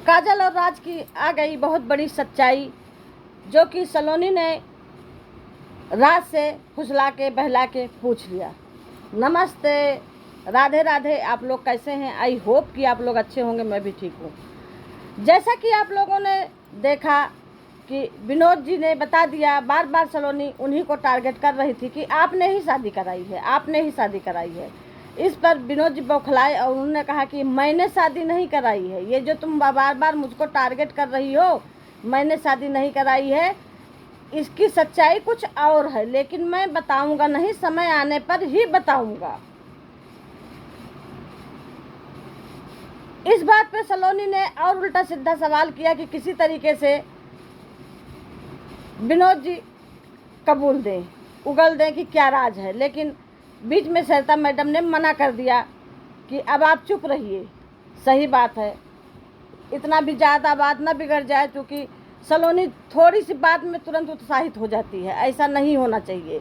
काजल और राज की आ गई बहुत बड़ी सच्चाई, जो कि सलोनी ने राज से फुसला के बहला के पूछ लिया। नमस्ते, राधे राधे। आप लोग कैसे हैं? आई होप कि आप लोग अच्छे होंगे, मैं भी ठीक हूँ। जैसा कि आप लोगों ने देखा कि विनोद जी ने बता दिया, बार बार सलोनी उन्हीं को टारगेट कर रही थी कि आपने ही शादी कराई है, आपने ही शादी कराई है। इस पर विनोद जी बौखलाए और उन्होंने कहा कि मैंने शादी नहीं कराई है, ये जो तुम बार बार मुझको टारगेट कर रही हो, मैंने शादी नहीं कराई है। इसकी सच्चाई कुछ और है, लेकिन मैं बताऊंगा नहीं, समय आने पर ही बताऊंगा। इस बात पे सलोनी ने और उल्टा सीधा सवाल किया कि किसी तरीके से विनोद जी कबूल दें, उगल दें कि क्या राज है। लेकिन बीच में सरिता मैडम ने मना कर दिया कि अब आप चुप रहिए। सही बात है, इतना भी ज़्यादा बात ना बिगड़ जाए, क्योंकि सलोनी थोड़ी सी बात में तुरंत उत्साहित हो जाती है। ऐसा नहीं होना चाहिए।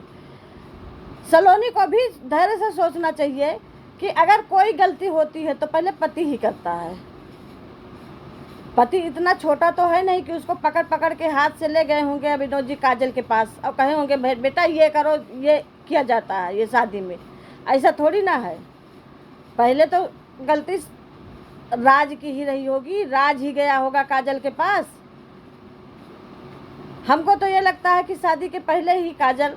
सलोनी को भी धैर्य से सोचना चाहिए कि अगर कोई गलती होती है तो पहले पति ही करता है। पति इतना छोटा तो है नहीं कि उसको पकड़ पकड़ के हाथ से ले गए होंगे विनोद जी काजल के पास और कहे होंगे बेटा ये करो, ये किया जाता है ये शादी में। ऐसा थोड़ी ना है। पहले तो गलती राज की ही रही होगी, राज ही गया होगा काजल के पास। हमको तो ये लगता है कि शादी के पहले ही काजल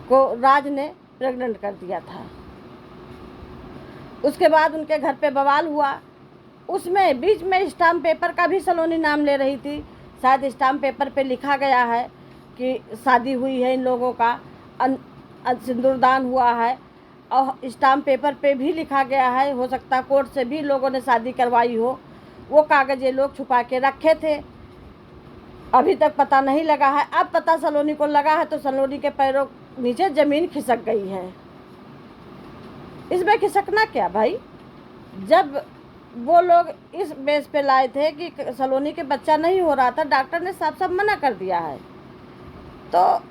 को राज ने प्रेग्नेंट कर दिया था। उसके बाद उनके घर पे बवाल हुआ, उसमें बीच में स्टाम्प पेपर का भी सलोनी नाम ले रही थी। शायद स्टाम्प पेपर पे लिखा गया है कि शादी हुई है इन लोगों का, सिंदूरदान हुआ है, और स्टाम्प पेपर पे भी लिखा गया है, हो सकता है कोर्ट से भी लोगों ने शादी करवाई हो। वो कागज़ ये लोग छुपा के रखे थे, अभी तक पता नहीं लगा है। अब पता सलोनी को लगा है तो सलोनी के पैरों नीचे ज़मीन खिसक गई है। इसमें खिसकना क्या भाई? जब वो लोग इस बेस पे लाए थे कि सलोनी के बच्चा नहीं हो रहा था, डॉक्टर ने साफ साफ मना कर दिया है, तो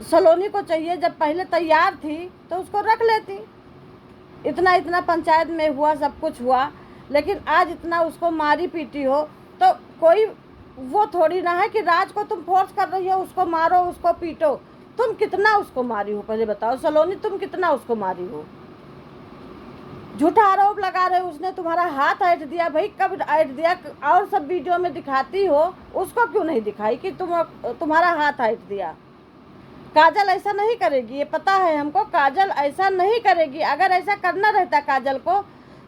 सलोनी को चाहिए जब पहले तैयार थी तो उसको रख लेती। इतना पंचायत में हुआ, सब कुछ हुआ, लेकिन आज इतना उसको मारी पीटी हो तो कोई वो थोड़ी ना है कि राज को तुम फोर्स कर रही हो उसको मारो उसको पीटो। तुम कितना उसको मारी हो पहले बताओ सलोनी, तुम कितना उसको मारी हो? झूठा आरोप लगा रहे हो, उसने तुम्हारा हाथ ऐंठ दिया। भाई कब ऐंठ दिया? और सब वीडियो में दिखाती हो, उसको क्यों नहीं दिखाई कि तुम्हारा हाथ ऐंठ दिया? काजल ऐसा नहीं करेगी, ये पता है हमको। काजल ऐसा नहीं करेगी। अगर ऐसा करना रहता काजल को,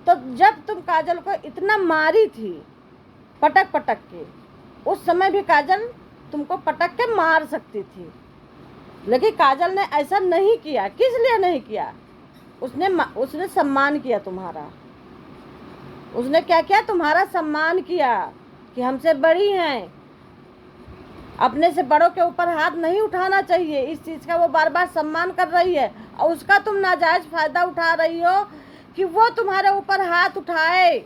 तो जब तुम काजल को इतना मारी थी पटक पटक के, उस समय भी काजल तुमको पटक के मार सकती थी। लेकिन काजल ने ऐसा नहीं किया। किस लिए नहीं किया? उसने सम्मान किया तुम्हारा। उसने क्या किया? तुम्हारा सम्मान किया कि हमसे बड़ी हैं, अपने से बड़ों के ऊपर हाथ नहीं उठाना चाहिए। इस चीज़ का वो बार बार सम्मान कर रही है, और उसका तुम नाजायज़ फ़ायदा उठा रही हो कि वो तुम्हारे ऊपर हाथ उठाए।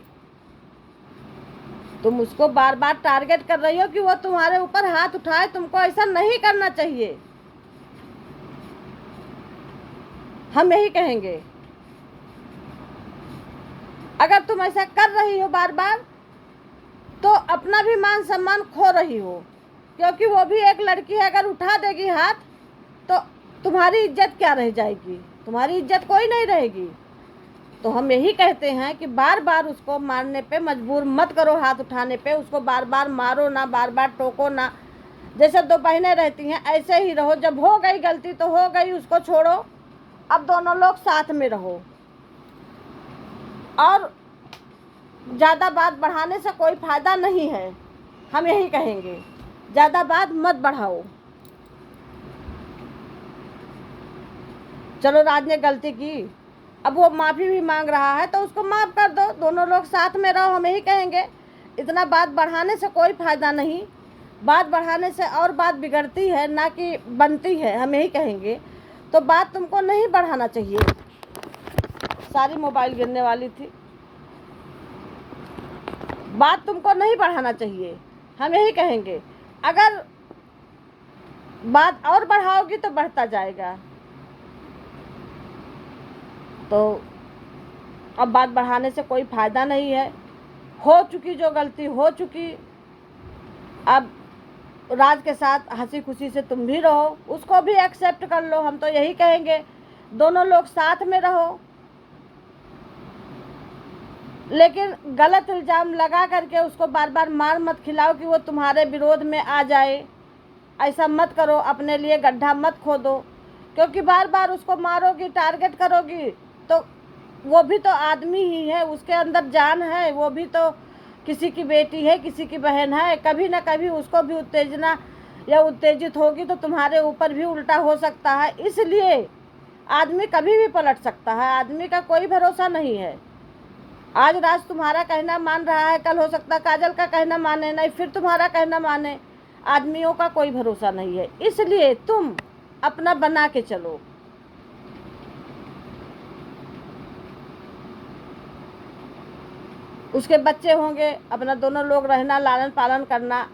तुम उसको बार बार टारगेट कर रही हो कि वो तुम्हारे ऊपर हाथ उठाए। तुमको ऐसा नहीं करना चाहिए। हम यही कहेंगे, अगर तुम ऐसा कर रही हो बार बार तो अपना भी मान सम्मान खो रही हो, क्योंकि वो भी एक लड़की है। अगर उठा देगी हाथ तो तुम्हारी इज्जत क्या रह जाएगी? तुम्हारी इज्जत कोई नहीं रहेगी। तो हम यही कहते हैं कि बार बार उसको मारने पे मजबूर मत करो। हाथ उठाने पे उसको बार बार मारो ना, बार बार टोको ना। जैसे दो बहनें रहती हैं ऐसे ही रहो। जब हो गई गलती तो हो गई, उसको छोड़ो, अब दोनों लोग साथ में रहो। और ज़्यादा बात बढ़ाने से कोई फ़ायदा नहीं है। हम यही कहेंगे, ज़्यादा बात मत बढ़ाओ। चलो राज ने गलती की, अब वो माफ़ी भी मांग रहा है तो उसको माफ़ कर दो, दोनों लोग साथ में रहो। हम यही कहेंगे, इतना बात बढ़ाने से कोई फ़ायदा नहीं। बात बढ़ाने से और बात बिगड़ती है ना कि बनती है। हम यही कहेंगे, तो बात तुमको नहीं बढ़ाना चाहिए। सारी मोबाइल गिरने वाली थी। बात तुमको नहीं बढ़ाना चाहिए। हम यही कहेंगे, अगर बात और बढ़ाओगी तो बढ़ता जाएगा। तो अब बात बढ़ाने से कोई फ़ायदा नहीं है। हो चुकी जो गलती हो चुकी, अब राज के साथ हंसी खुशी से तुम भी रहो, उसको भी एक्सेप्ट कर लो। हम तो यही कहेंगे दोनों लोग साथ में रहो, लेकिन गलत इल्ज़ाम लगा करके उसको बार बार मार मत खिलाओ कि वो तुम्हारे विरोध में आ जाए। ऐसा मत करो, अपने लिए गड्ढा मत खोदो, क्योंकि बार बार उसको मारोगी, टारगेट करोगी, तो वो भी तो आदमी ही है, उसके अंदर जान है, वो भी तो किसी की बेटी है, किसी की बहन है। कभी ना कभी उसको भी उत्तेजना या उत्तेजित होगी तो तुम्हारे ऊपर भी उल्टा हो सकता है। इसलिए आदमी कभी भी पलट सकता है, आदमी का कोई भरोसा नहीं है। आज राज तुम्हारा कहना मान रहा है, कल हो सकता काजल का कहना माने नहीं, फिर तुम्हारा कहना माने। आदमियों का कोई भरोसा नहीं है, इसलिए तुम अपना बना के चलो। उसके बच्चे होंगे, अपना दोनों लोग रहना, लालन पालन करना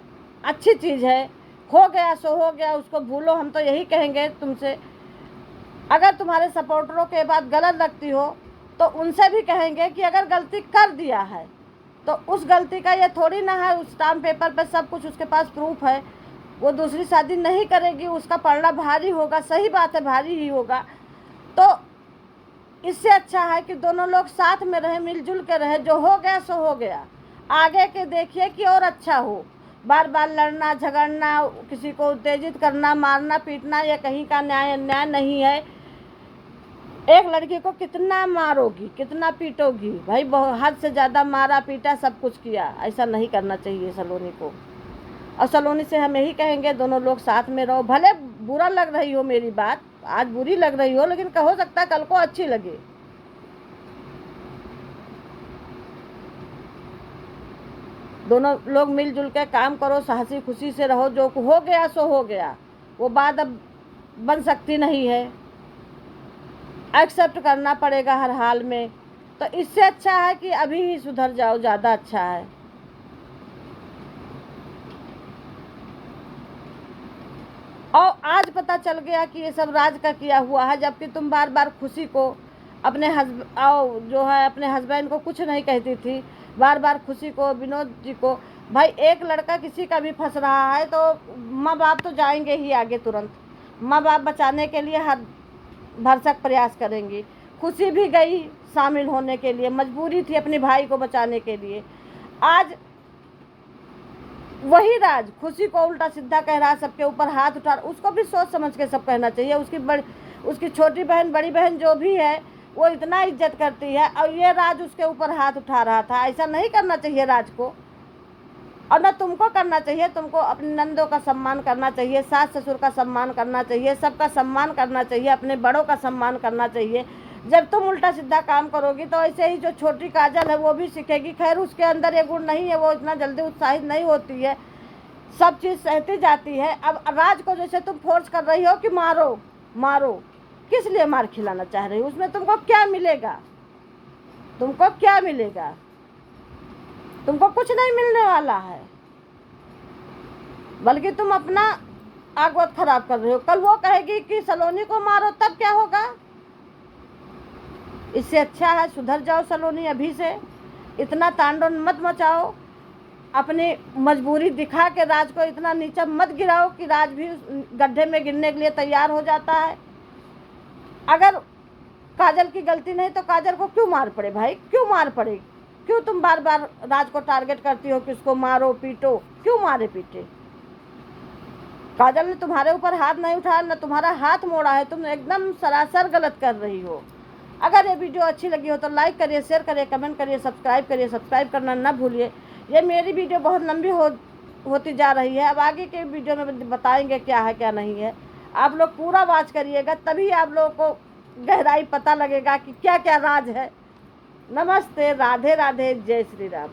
अच्छी चीज़ है। हो गया सो हो गया, उसको भूलो। हम तो यही कहेंगे तुमसे, अगर तुम्हारे सपोर्टरों के बात गलत लगती हो तो उनसे भी कहेंगे कि अगर गलती कर दिया है तो उस गलती का ये थोड़ी ना है, उस स्टाम्प पेपर पर सब कुछ उसके पास प्रूफ है, वो दूसरी शादी नहीं करेगी, उसका पड़ना भारी होगा। सही बात है, भारी ही होगा। तो इससे अच्छा है कि दोनों लोग साथ में रहे, मिलजुल के रहे। जो हो गया सो हो गया, आगे के देखिए कि और अच्छा हो। बार बार लड़ना झगड़ना, किसी को उत्तेजित करना, मारना पीटना, ये कहीं का न्याय नहीं है। एक लड़की को कितना मारोगी, कितना पीटोगी भाई, हद से ज़्यादा मारा पीटा, सब कुछ किया। ऐसा नहीं करना चाहिए सलोनी को। और सलोनी से हम यही कहेंगे दोनों लोग साथ में रहो। भले बुरा लग रही हो मेरी बात, आज बुरी लग रही हो, लेकिन हो सकता है कल को अच्छी लगे। दोनों लोग मिलजुल के काम करो, हंसी खुशी से रहो। जो हो गया सो हो गया, वो बात अब बन सकती नहीं है, एक्सेप्ट करना पड़ेगा हर हाल में। तो इससे अच्छा है कि अभी ही सुधर जाओ, ज़्यादा अच्छा है। और आज पता चल गया कि ये सब राज का किया हुआ है, जबकि तुम बार बार खुशी को अपने अपने हस्बैंड को कुछ नहीं कहती थी, बार बार खुशी को, विनोद जी को। भाई एक लड़का किसी का भी फंस रहा है तो माँ बाप तो जाएंगे ही आगे तुरंत, माँ बाप बचाने के लिए हर भरसक प्रयास करेंगी। खुशी भी गई शामिल होने के लिए, मजबूरी थी अपने भाई को बचाने के लिए। आज वही राज खुशी को उल्टा सीधा कह रहा, सबके ऊपर हाथ उठा। उसको भी सोच समझ के सब कहना चाहिए। उसकी छोटी बहन, बड़ी बहन जो भी है, वो इतना इज्जत करती है, और ये राज उसके ऊपर हाथ उठा रहा था। ऐसा नहीं करना चाहिए राज को, और न तुमको करना चाहिए। तुमको अपने नंदों का सम्मान करना चाहिए, सास ससुर का सम्मान करना चाहिए, सबका सम्मान करना चाहिए, अपने बड़ों का सम्मान करना चाहिए। जब तुम उल्टा सीधा काम करोगी तो ऐसे ही जो छोटी काजल है वो भी सीखेगी। खैर उसके अंदर ये गुण नहीं है, वो इतना जल्दी उत्साहित नहीं होती है, सब चीज़ सहती जाती है। अब राज को जैसे तुम फोर्स कर रही हो कि मारो मारो, किस लिए मार खिलाना चाह रही हो? उसमें तुमको क्या मिलेगा? तुमको क्या मिलेगा? तुमको कुछ नहीं मिलने वाला है, बल्कि तुम अपना आगवत खराब कर रहे हो। कल वो कहेगी कि सलोनी को मारो, तब क्या होगा? इससे अच्छा है सुधर जाओ सलोनी अभी से, इतना तांडव मत मचाओ, अपनी मजबूरी दिखा के राज को इतना नीचा मत गिराओ कि राज भी गड्ढे में गिरने के लिए तैयार हो जाता है। अगर काजल की गलती नहीं तो काजल को क्यों मार पड़े भाई? क्यों मार पड़े? क्यों तुम बार बार राज को टारगेट करती हो कि उसको मारो पीटो? क्यों मारे पीटे? काजल ने तुम्हारे ऊपर हाथ नहीं उठाया, न तुम्हारा हाथ मोड़ा है। तुम एकदम सरासर गलत कर रही हो। अगर ये वीडियो अच्छी लगी हो तो लाइक करिए, शेयर करिए, कमेंट करिए, सब्सक्राइब करिए। सब्सक्राइब करना ना भूलिए। ये मेरी वीडियो बहुत लंबी होती जा रही है, अब आगे के वीडियो में बताएंगे क्या है क्या नहीं है। आप लोग पूरा वॉच करिएगा, तभी आप लोगों को गहराई पता लगेगा कि क्या क्या राज है। नमस्ते, राधे राधे, जय श्री राम।